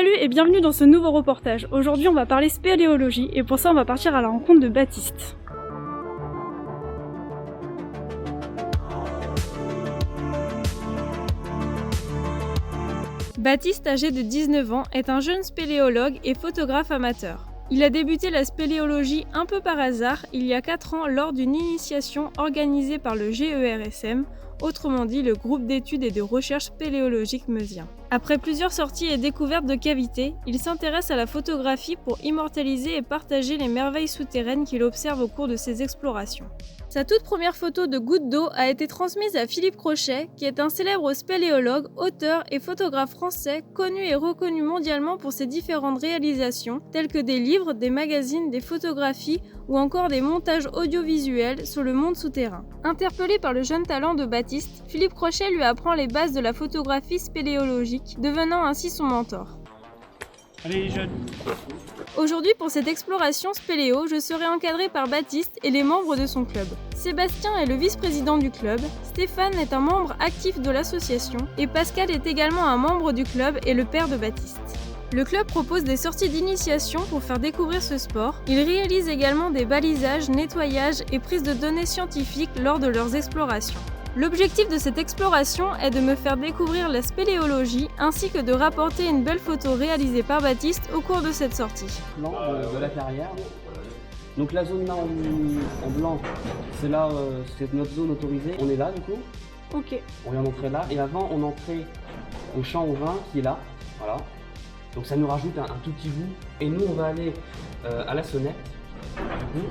Salut et bienvenue dans ce nouveau reportage. Aujourd'hui on va parler spéléologie et pour ça on va partir à la rencontre de Baptiste. Baptiste, âgé de 19 ans, est un jeune spéléologue et photographe amateur. Il a débuté la spéléologie un peu par hasard il y a 4 ans lors d'une initiation organisée par le GERSM, autrement dit le groupe d'études et de recherche spéléologique meusien. Après plusieurs sorties et découvertes de cavités, il s'intéresse à la photographie pour immortaliser et partager les merveilles souterraines qu'il observe au cours de ses explorations. Sa toute première photo de goutte d'eau a été transmise à Philippe Crochet, qui est un célèbre spéléologue, auteur et photographe français, connu et reconnu mondialement pour ses différentes réalisations, telles que des livres, des magazines, des photographies ou encore des montages audiovisuels sur le monde souterrain. Interpellé par le jeune talent de Baptiste, Philippe Crochet lui apprend les bases de la photographie spéléologique, devenant ainsi son mentor. Allez les jeunes. Aujourd'hui, pour cette exploration spéléo, je serai encadré par Baptiste et les membres de son club. Sébastien est le vice-président du club, Stéphane est un membre actif de l'association et Pascal est également un membre du club et le père de Baptiste. Le club propose des sorties d'initiation pour faire découvrir ce sport. Il réalise également des balisages, nettoyages et prises de données scientifiques lors de leurs explorations. L'objectif de cette exploration est de me faire découvrir la spéléologie ainsi que de rapporter une belle photo réalisée par Baptiste au cours de cette sortie. Plan de la carrière. Donc la zone là en blanc, c'est là, c'est notre zone autorisée. On est là du coup. Ok. On vient d'entrer là et avant on entrait au champ au vin qui est là. Voilà. Donc ça nous rajoute un tout petit bout. Et nous on va aller à la sonnette. Du coup,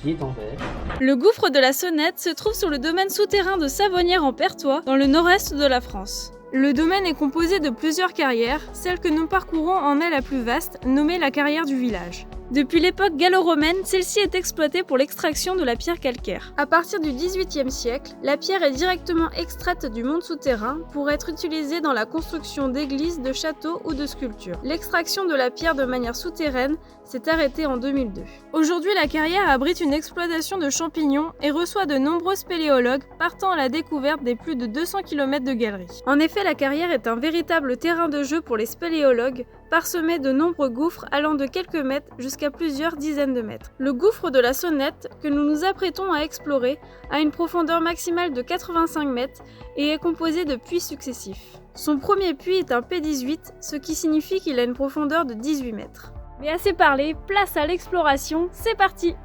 qui est en vert. Le gouffre de la Sonnette se trouve sur le domaine souterrain de Savonnières en Perthois, dans le nord-est de la France. Le domaine est composé de plusieurs carrières, celle que nous parcourons en est la plus vaste, nommée la carrière du village. Depuis l'époque gallo-romaine, celle-ci est exploitée pour l'extraction de la pierre calcaire. À partir du XVIIIe siècle, la pierre est directement extraite du monde souterrain pour être utilisée dans la construction d'églises, de châteaux ou de sculptures. L'extraction de la pierre de manière souterraine s'est arrêtée en 2002. Aujourd'hui, la carrière abrite une exploitation de champignons et reçoit de nombreux spéléologues partant à la découverte des plus de 200 km de galeries. En effet, la carrière est un véritable terrain de jeu pour les spéléologues, parsemé de nombreux gouffres allant de quelques mètres jusqu'à plusieurs dizaines de mètres. Le gouffre de la Sonnette, que nous nous apprêtons à explorer, a une profondeur maximale de 85 mètres et est composé de puits successifs. Son premier puits est un P18, ce qui signifie qu'il a une profondeur de 18 mètres. Mais assez parlé, place à l'exploration, c'est parti!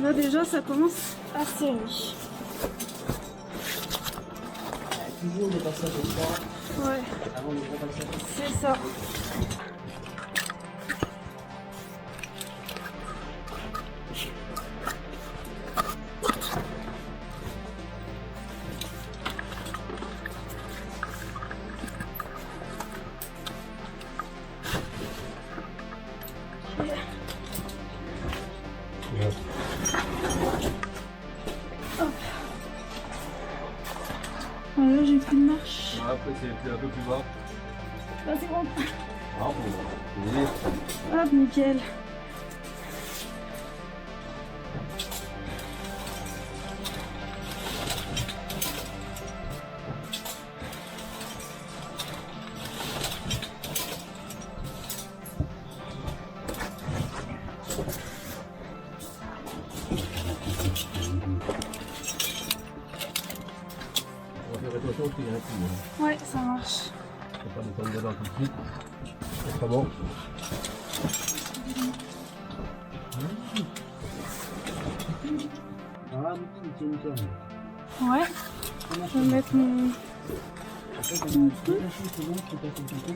Là déjà ça commence à serrer. Toujours des passages au froid Ouais, avant le gros passage. c'est ça. Voilà, j'ai pris une marche. Après, c'est un peu plus bas. Ah, c'est bon. Ah, bon. Hop, nickel. On va faire attention parce qu'il y a un coup. Ouais, ça marche. Faut pas descendre dedans tout de suite. Autrement. Ah, nickel, nickel. Ouais, je vais mettre mon...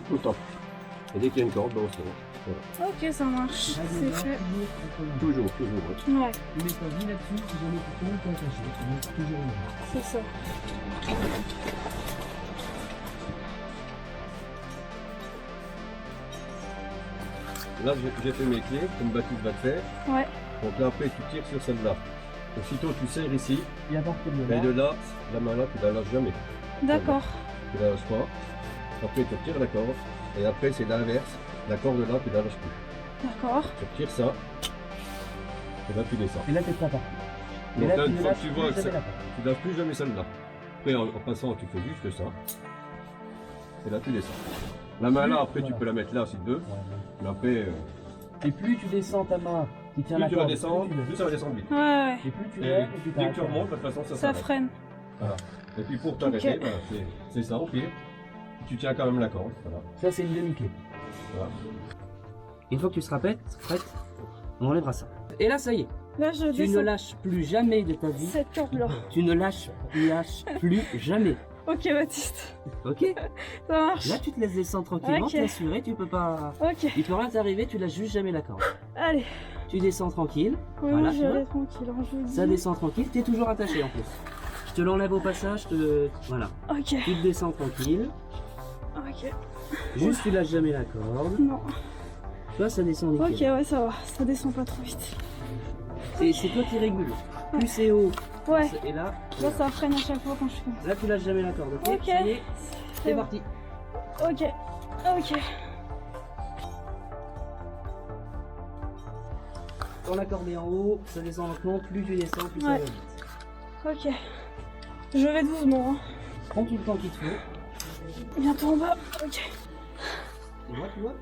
Tout le temps. Et dès qu'il y a une corde, ben on se lance. Voilà. Ok, ça marche, c'est fait. Toujours, toujours. Ouais, Tu mets ta vie là-dessus, si jamais tu tombes, t'es attaché. Tu mets toujours une main. c'est ça. là j'ai fait mes clés, comme Baptiste va le faire. Ouais. Donc là après tu tires sur celle-là. Aussitôt tu serres ici, Et à partir de et de là, la main là tu la lâches jamais. D'accord. Tu la lâches pas. Après tu retires la corde. Et après c'est l'inverse. La corde là tu la lâches plus. D'accord. Tu retires ça. Et là tu descends. Et là, t'es pas parti. Et Donc là, là tu une ne fois lâches que tu plus vois que jamais ça, la corde. tu lâches plus jamais celle-là. Après en passant tu fais juste ça. Et là tu descends. La main là après tu Voilà. peux la mettre là si tu veux. Ouais, Mais après Et plus tu descends ta main qui tient la plus tu vas corde, descendre, plus tu plus ça va descendre vite. Ouais, ouais. Et plus tu Et lèves, et plus dès que tu remontes, de toute façon ça Ça s'arrête. freine. Voilà. Et puis pour t'arrêter, Ok. bah, c'est ça au pire. Tu tiens quand même la corde. Voilà. Ça, c'est une demi-clé. Voilà. Une fois que tu seras prête, on enlèvera ça. Et là, ça y est. Là, je Tu ne descends lâches plus jamais de ta vie. cette corde-là. Tu ne lâches plus jamais. Ok, Baptiste. Ok. Ça marche. Là, tu te laisses descendre tranquillement, Ok. t'es assuré, tu peux pas. Ok. Il peut rien t'arriver, tu lâches juste jamais la corde. Allez. Tu descends tranquille. Oui, Voilà, oui, tu je vais vois. aller tranquille. hein, je vous le Ça dis. descend tranquille, t'es toujours attaché en plus. Je te l'enlève au passage, voilà. Ok. Tu te descends tranquille. Ok. Juste tu lâches jamais la corde. Non. Tu vois, ça descend Ok, nickel. ouais, ça va. Ça descend pas trop vite. C'est toi qui régules. Plus c'est haut. Ouais. Et là, Là, ça freine à chaque fois quand je fais comme là tu lâches jamais la corde, ok? Ok. Ça y est, c'est bon. parti. Ok. Ok. Quand la corde est en haut, ça descend lentement, plus tu descends, plus ça Ouais. va vite. Ok. Je vais doucement. Hein. Prends tout le temps qu'il te faut. Bientôt en bas. Ok. Et moi, tu vois,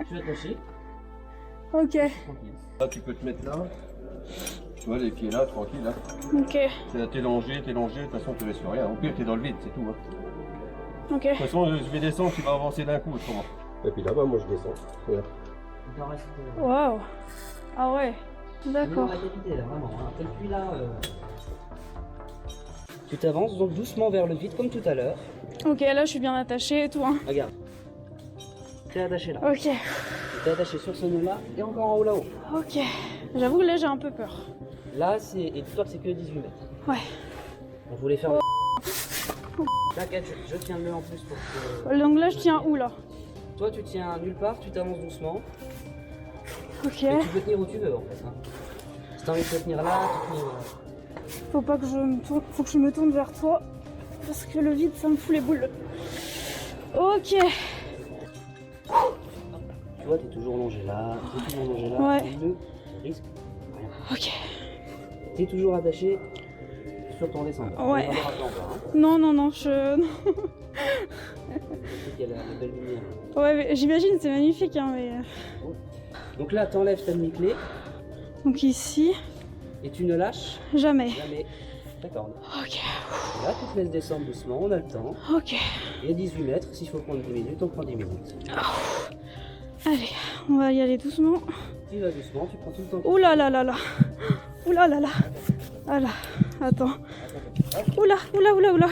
tu vas attacher, Ok. tranquille. Là tu peux te mettre là. Tu vois les pieds là, tranquille là. Ok. T'es longé, de toute façon tu risques rien. Au pire t'es dans le vide, c'est tout. Hein. Ok. De toute façon je vais descendre, tu vas avancer d'un coup autrement. Et puis là-bas moi je descends. Regarde. Il t'en reste. Waouh. Ah ouais. D'accord. D'accord. La qualité là, vraiment. Hein. Depuis là. Tu t'avances donc doucement vers le vide comme tout à l'heure. Ok, là, je suis bien attachée et tout. Hein. Regarde. T'es attaché là. Ok. T'es attaché sur ce nœud là et encore en haut là-haut. Ok. J'avoue que là, j'ai un peu peur. Là, c'est. Et dis-toi que c'est que 18 mètres. Ouais. On voulait faire. T'inquiète, je tiens le nœud en plus pour que. Donc là, je tiens où là? Toi, tu tiens nulle part, tu t'avances doucement. Ok. Et tu peux tenir où tu veux en fait. Hein. Si t'as envie de te tenir là, tu tenir. Faut pas que je me tourne. Faut que je me tourne vers toi. Parce que le vide, ça me fout les boules. Ok. Tu vois, t'es toujours longé là, t'es toujours longé là. Ouais. Le nœud risque rien. Ok. T'es toujours attaché sur ton descendant. Ouais. On va voir à l'envers, hein. Non, non, non, je. non. Il y a la belle lumière. Ouais, mais j'imagine, c'est magnifique, hein, mais. Donc là, t'enlèves ta demi-clé Donc ici, et tu ne lâches jamais. jamais ta corde. Ok. Là, tu te laisses descendre doucement, on a le temps. Ok. Il y a 18 mètres, s'il faut prendre 10 minutes, on prend 10 minutes. Allez, on va y aller doucement. Tu vas doucement, tu prends tout le temps. Ouh là là là là. Ouh là là là. Ah là. Attends. Oula, oula, oula, oula.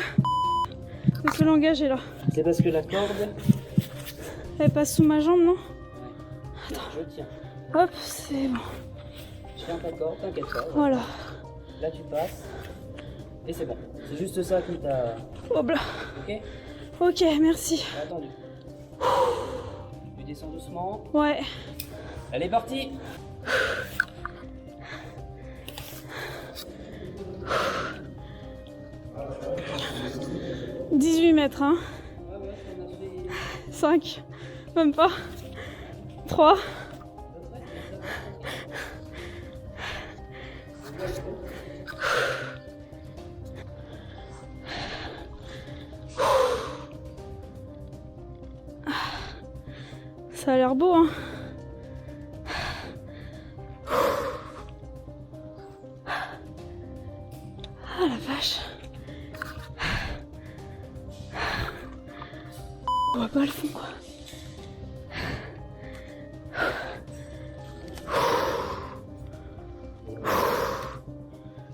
Faut se l'engager là. C'est parce que la corde, Elle passe sous ma jambe, non? je tiens. Hop, c'est bon. Je tiens ta corde, t'inquiète pas. Voilà. Là, tu passes. Et c'est bon. C'est juste ça qui t'a. Hop là. Ok? Ok, merci. Attendu. Tu descends doucement. Ouais. Elle est partie. « 18 mètres, hein. 5. Même pas. 3. Ça a l'air beau, hein. Ah la vache. On voit pas le fond, quoi.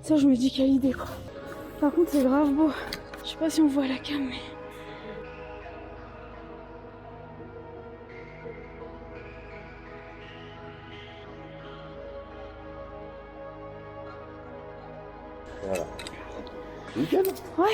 Ça, je me dis quelle idée, quoi. Par contre, c'est grave beau. Je sais pas si on voit la cam, mais... Voilà. Nickel. Ouais,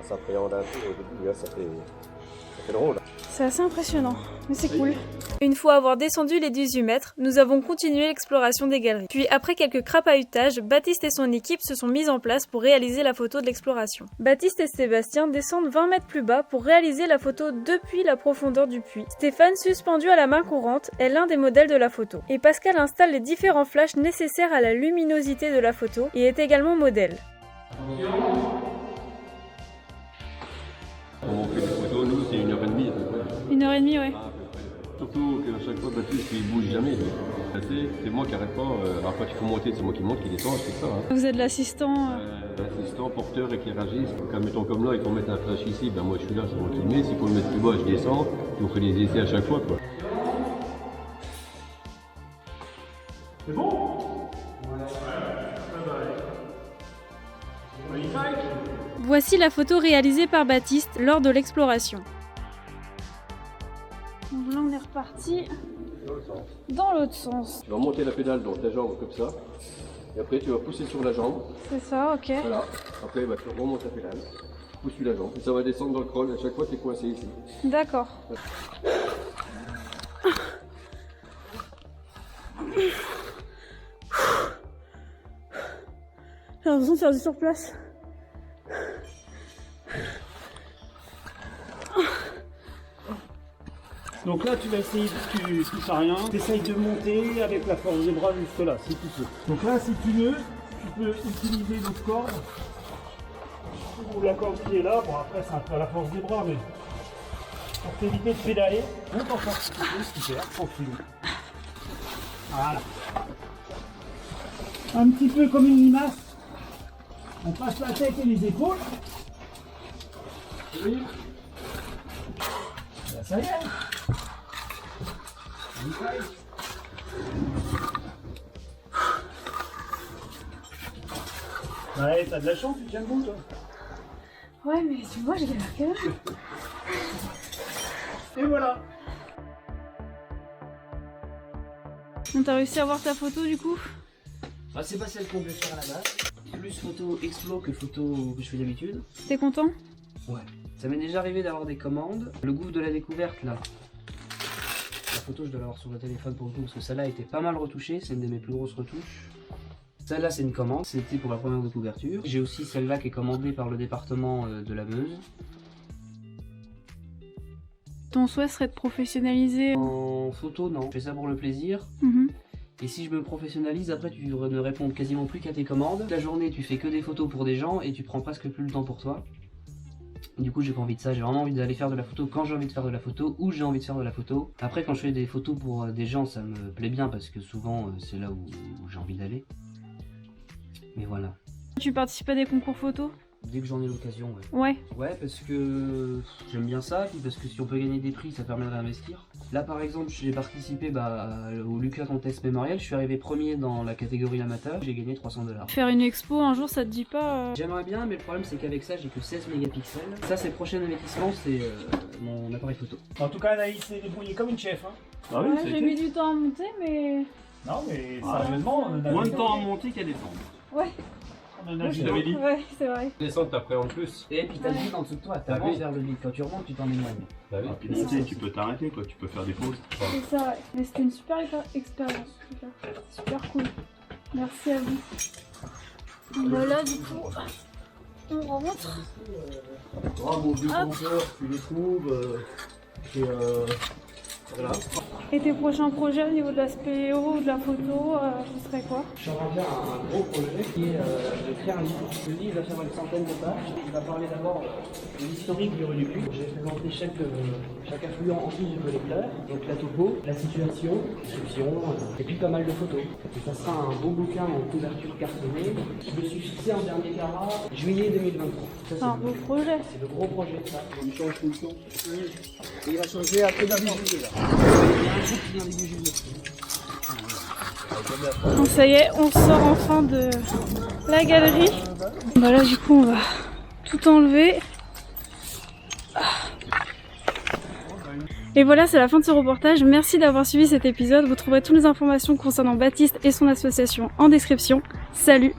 Ça appréhende un peu au début, hein, ça fait drôle. C'est assez impressionnant, mais c'est cool. Une fois avoir descendu les 18 mètres, nous avons continué l'exploration des galeries. Puis après quelques crapahutages, Baptiste et son équipe se sont mis en place pour réaliser la photo de l'exploration. Baptiste et Sébastien descendent 20 mètres plus bas pour réaliser la photo depuis la profondeur du puits. Stéphane, suspendu à la main courante, est l'un des modèles de la photo. Et Pascal installe les différents flashs nécessaires à la luminosité de la photo et est également modèle. On fait des photos, nous, c'est 1h30 à peu près. 1h30, ouais. Surtout qu'à chaque fois, Baptiste, il bouge jamais. C'est moi qui arrête pas. Alors quand il faut monter, c'est moi qui monte, qui descend, je fais ça. Hein. Vous êtes l'assistant Assistant, porteur, éclairagiste. Comme mettons comme là, il faut mettre un flash ici, ben moi je suis là, c'est moi qui le mets. S'il faut le mettre plus bas, je descends. Puis on fait des essais à chaque fois, quoi. C'est bon? Voici la photo réalisée par Baptiste lors de l'exploration. Donc là on est reparti dans l'autre sens. Tu vas monter la pédale dans ta jambe comme ça. Et après tu vas pousser sur la jambe. C'est ça, ok. Voilà. Après bah, tu remontes la pédale. Pousse sur la jambe. Et ça va descendre dans le crawl. À chaque fois tu es coincé ici. D'accord. J'ai l'impression de faire du surplace. Donc là, tu vas essayer, tu touches à rien, tu essayes de monter avec la force des bras jusque là, si tu peux. Donc là, si tu veux, tu peux utiliser l'autre corde, ou la corde qui est là, bon après c'est un peu à la force des bras, mais pour t'éviter de pédaler, monte encore si tu peux, super, tranquille. Voilà. Un petit peu comme une limace, on passe la tête et les épaules. Oui. Là, ça y est. Ouais, t'as de la chance, tu tiens le bon, toi. Ouais, mais tu vois, j'ai galère quand même. Et voilà. On t'a réussi à voir ta photo du coup? Ah, c'est pas celle qu'on veut faire à la base. Plus photo explo que photo que je fais d'habitude. T'es content? Ouais. Ça m'est déjà arrivé d'avoir des commandes. Le gouffre de la découverte là. La photo je dois l'avoir sur le téléphone pour le coup parce que celle-là a été pas mal retouchée. C'est une de mes plus grosses retouches. Celle-là c'est une commande. C'était pour la première de couverture. J'ai aussi celle-là qui est commandée par le département de la Meuse. Ton souhait serait de professionnaliser? En photo non. Je fais ça pour le plaisir. Et si je me professionnalise, après tu ne réponds quasiment plus qu'à tes commandes. La journée tu fais que des photos pour des gens et tu prends presque plus le temps pour toi. Du coup j'ai pas envie de ça, j'ai vraiment envie d'aller faire de la photo quand j'ai envie de faire de la photo, où j'ai envie de faire de la photo. Après quand je fais des photos pour des gens ça me plaît bien parce que souvent c'est là où j'ai envie d'aller. Mais voilà. Tu participes à des concours photos? Dès que j'en ai l'occasion, ouais. Ouais. Ouais, parce que j'aime bien ça, puis parce que si on peut gagner des prix, ça permet de réinvestir. Là, par exemple, j'ai participé au Lucas Contest Memorial, je suis arrivé premier dans la catégorie amateur, j'ai gagné 300 $. Faire une expo un jour, ça te dit pas J'aimerais bien, mais le problème c'est qu'avec ça, j'ai que 16 mégapixels. Ça, c'est le prochain investissement, c'est mon appareil photo. En tout cas, Anaïs s'est débrouillée comme une chef. Hein. Ah oui, Ouais, j'ai mis du temps à monter, mais... Non, mais sérieusement, on a moins de temps à monter qu'à descendre. Ouais. On a Je t'avais dit. Ouais, c'est vrai. Descendre, t'appréhendes plus. Et puis t'as le vide en dessous de toi, t'avances vers le vide. Quand tu remontes, tu t'en éloignes. Bah oui. Puis monter, tu peux t'arrêter, quoi. Tu peux faire des pauses. C'est ça, ouais. Mais c'était une super expérience. Super cool. Merci à vous. Voilà, du coup, on rentre. Mon vieux compteur, tu les trouves. Voilà. Et tes prochains projets au niveau de la spéléo ou de la photo, ce serait quoi? J'aimerais bien un gros projet qui est de créer un livre. Le livre va faire une centaine de pages. Il va parler d'abord de l'historique du Relucu. J'ai présenté chaque affluent en plus du collecteur. Donc la topo, la situation, description, et puis pas mal de photos. Et ça sera un beau bouquin en couverture cartonnée. Je me suis fixé en dernier carat, juillet 2023. Ça, C'est un beau projet. c'est le gros projet de ça. Il change tout le temps. Et il va changer après début juillet là. Il y a un groupe qui vient début juillet. Donc ça y est, on sort enfin de la galerie. Bah là du coup on va tout enlever. Et voilà, c'est la fin de ce reportage. Merci d'avoir suivi cet épisode. Vous trouverez toutes les informations concernant Baptiste et son association en description. Salut!